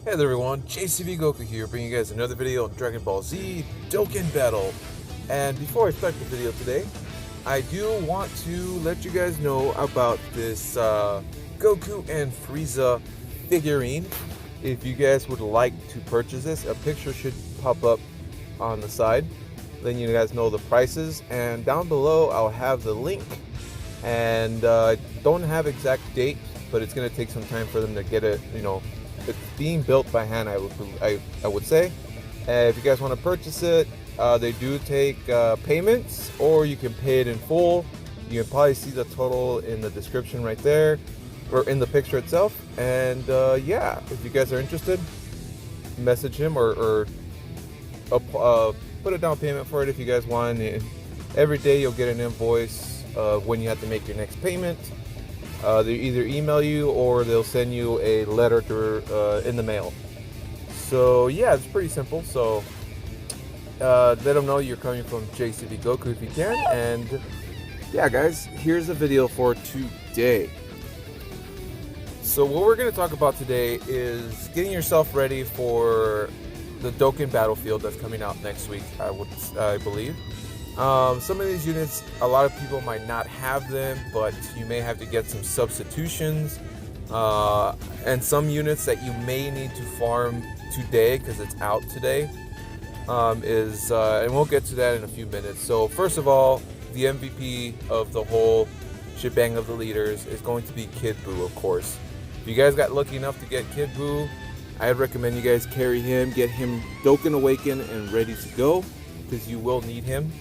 Hey there everyone, JCV Goku here, bringing you guys another video on Dragon Ball Z Dokken Battle. And before I start the video today, I do want to let you guys know about this Goku and Frieza figurine. If you guys would like to purchase this, a picture should pop up on the side, letting you guys know the prices. And down below, I'll have the link. And don't have exact date, but it's going to take some time for them to get it, it's being built by hand, I would say. If you guys want to purchase it, they do take payments, or you can pay it in full. You can probably see the total in the description right there, or in the picture itself. And yeah, if you guys are interested, message him or put a down payment for it if you guys want. And every day you'll get an invoice when you have to make your next payment. They either email you or they'll send you a letter in the mail. So yeah, it's pretty simple. So let them know you're coming from JCV Goku if you can. And yeah, guys, here's the video for today. So what we're going to talk about today is getting yourself ready for the Dokken battlefield that's coming out next week, I believe. Some of these units, a lot of people might not have them, but you may have to get some substitutions. And some units that you may need to farm today because it's out today and we'll get to that in a few minutes. So first of all, the MVP of the whole shebang of the leaders is going to be Kid Buu, of course. If you guys got lucky enough to get Kid Buu, I'd recommend you guys carry him, get him Dokken Awakened and ready to go, because you will need him.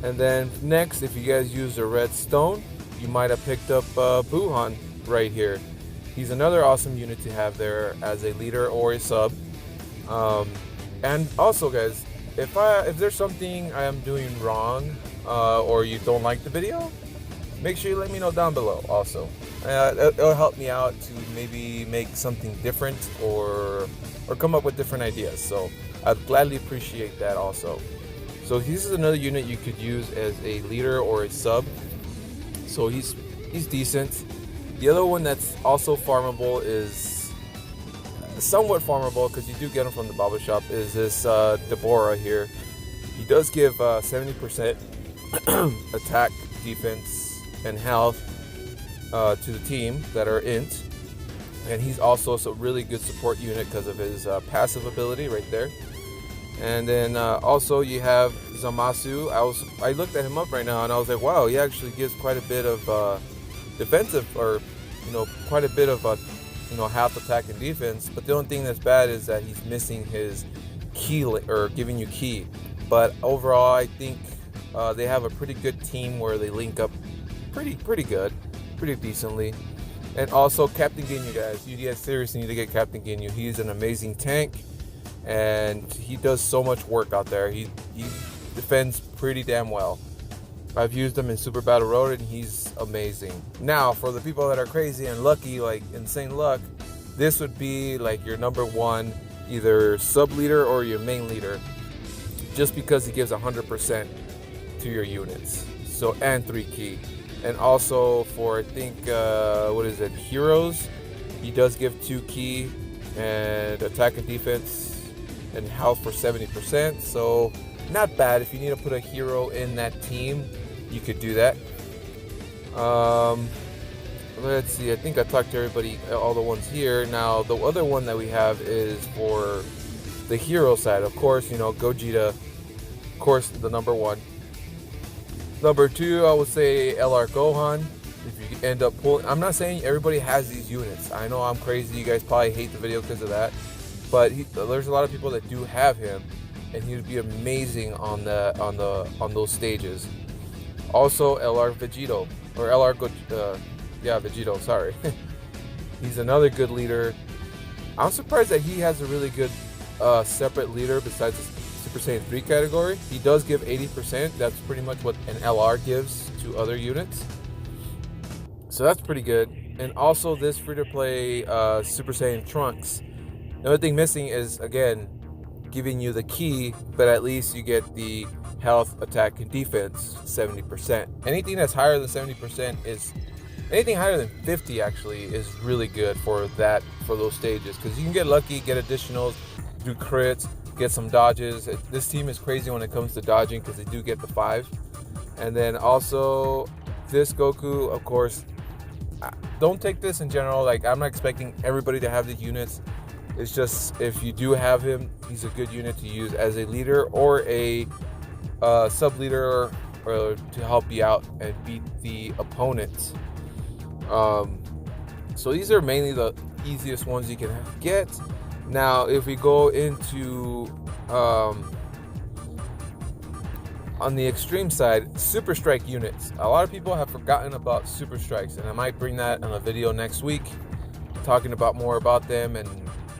And then next, if you guys use a red stone, you might have picked up Buhan right here. He's another awesome unit to have there as a leader or a sub. And also, guys, if there's something I am doing wrong or you don't like the video, make sure you let me know down below. Also, it'll help me out to maybe make something different or come up with different ideas. So I'd gladly appreciate that also. So this is another unit you could use as a leader or a sub. So he's decent. The other one that's also farmable is somewhat farmable because you do get him from the Baba shop is this Deborah here. He does give 70% attack, defense, and health to the team that are int. And he's also a really good support unit because of his passive ability right there. And then also you have Zamasu. I looked at him up right now and I was like, wow, he actually gives quite a bit of defensive, or quite a bit of half attack and defense. But the only thing that's bad is that he's missing his key, or giving you key. But overall, I think they have a pretty good team where they link up pretty good, pretty decently. And also Captain Ginyu, guys. You guys seriously need to get Captain Ginyu. He's an amazing tank. And he does so much work out there. He defends pretty damn well. I've used him in Super Battle Road and he's amazing. Now, for the people that are crazy and lucky, like insane luck, this would be like your number one, either sub leader or your main leader, just because he gives 100% to your units. So, and 3 key. And also for, I think, heroes, he does give 2 key and attack and defense and health for 70%. So not bad. If you need to put a hero in that team, you could do that. Let's see, I think I talked to everybody, all the ones here. Now the other one that we have is for the hero side. Of course, Gogeta, of course, the number one. Number 2, I would say LR Gohan. If you end up pulling, I'm not saying everybody has these units. I know I'm crazy. You guys probably hate the video because of that. But there's a lot of people that do have him, and he would be amazing on those stages. Also, LR Vegito, or Vegito. Sorry, he's another good leader. I'm surprised that he has a really good separate leader besides the Super Saiyan 3 category. He does give 80%. That's pretty much what an LR gives to other units. So that's pretty good. And also this free-to-play Super Saiyan Trunks. The only thing missing is, again, giving you the key, but at least you get the health, attack, and defense 70%. Anything that's higher than 70% is Anything higher than 50 actually is really good for those stages, because you can get lucky, get additionals, do crits, get some dodges. This team is crazy when it comes to dodging because they do get the 5. And then also this Goku, of course, don't take this in general. Like, I'm not expecting everybody to have the units. It's just, if you do have him, he's a good unit to use as a leader or a sub leader, or to help you out and beat the opponent. So these are mainly the easiest ones you can get. Now, if we go into on the extreme side, Super Strike units. A lot of people have forgotten about Super Strikes, and I might bring that in a video next week, talking about more about them and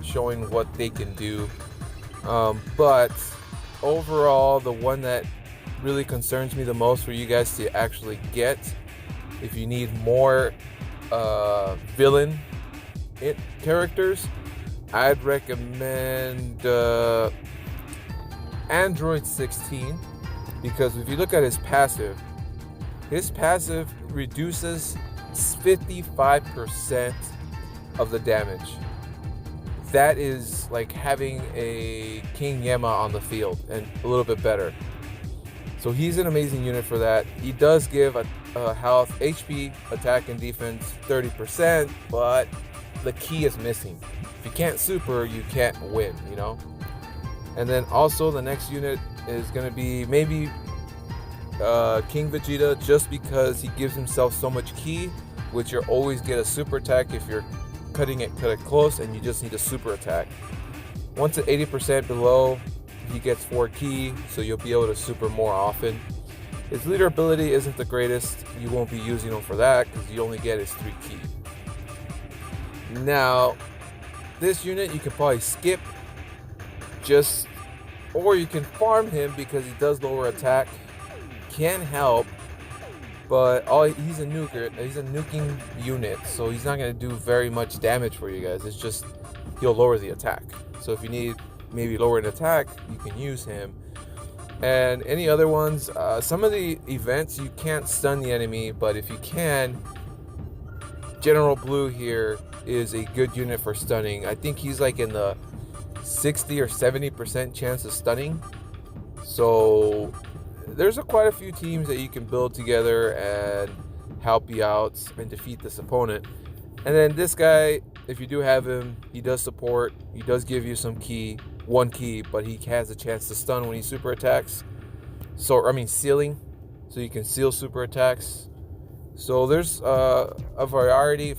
showing what they can do. But overall, the one that really concerns me the most for you guys to actually get, if you need more villain characters, I'd recommend Android 16, because if you look at his passive reduces 55% of the damage. That is like having a King Yema on the field, and a little bit better. So he's an amazing unit for that. He does give a health, HP, attack, and defense 30%, but the key is missing. If you can't super, you can't win, you know? And then also the next unit is going to be maybe King Vegeta, just because he gives himself so much ki, which you'll always get a super attack if you're cutting it close and you just need a super attack. Once at 80% below, he gets 4 ki, so you'll be able to super more often. His leader ability isn't the greatest. You won't be using him for that because you only get his 3 ki. Now, this unit you can probably skip, or you can farm him because he does lower attack, can help, but he's a nuker. He's a nuking unit, so he's not going to do very much damage for you guys. It's just he'll lower the attack. So if you need maybe lower an attack, you can use him. And any other ones, some of the events you can't stun the enemy, but if you can, General Blue here is a good unit for stunning. I think he's like in the 60 or 70% chance of stunning. So there's quite a few teams that you can build together and help you out and defeat this opponent. And then this guy, if you do have him, he does support. He does give you some ki, 1 ki, but he has a chance to stun when he super attacks. So, I mean, sealing. So you can seal super attacks. So there's a variety.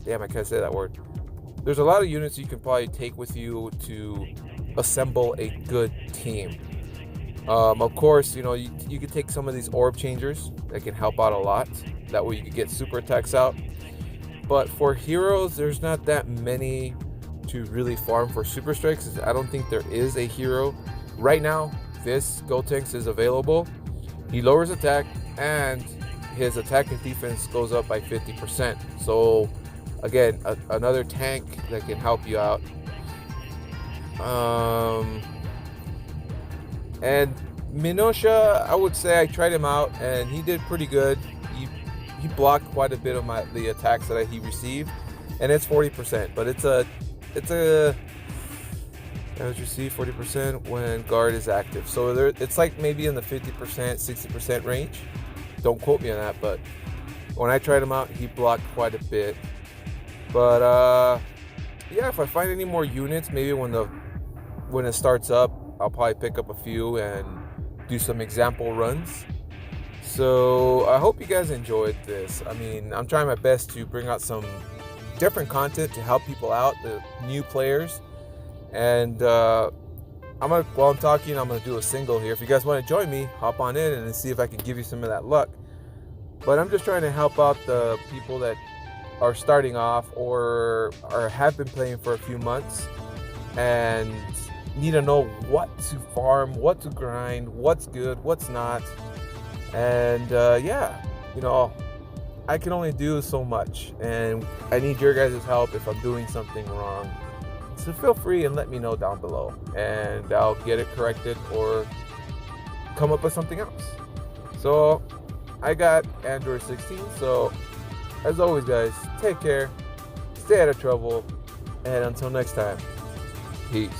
Damn, I can't say that word. There's a lot of units you can probably take with you to assemble a good team. Of course, you know, you can take some of these orb changers that can help out a lot. That way you can get super attacks out. But for heroes, there's not that many to really farm for super strikes. I don't think there is a hero right now. This Gotenks is available. He lowers attack, and his attack and defense goes up by 50%. So again, another tank that can help you out. And Minosha, I would say I tried him out and he did pretty good. He blocked quite a bit of the attacks that he received, and it's 40%, but it's a damage received 40% when guard is active. So it's like maybe in the 50%, 60% range. Don't quote me on that, but when I tried him out, he blocked quite a bit. But yeah, if I find any more units, maybe when it starts up, I'll probably pick up a few and do some example runs. So I hope you guys enjoyed this. I mean, I'm trying my best to bring out some different content to help people out, the new players. And while I'm talking, I'm gonna do a single here. If you guys want to join me, hop on in and see if I can give you some of that luck. But I'm just trying to help out the people that are starting off or have been playing for a few months and need to know what to farm, what to grind, what's good, what's not. And yeah, you know, I can only do so much, and I need your guys' help if I'm doing something wrong. So feel free and let me know down below, and I'll get it corrected or come up with something else. So I got Android 16, so as always, guys, take care, stay out of trouble, and until next time, peace.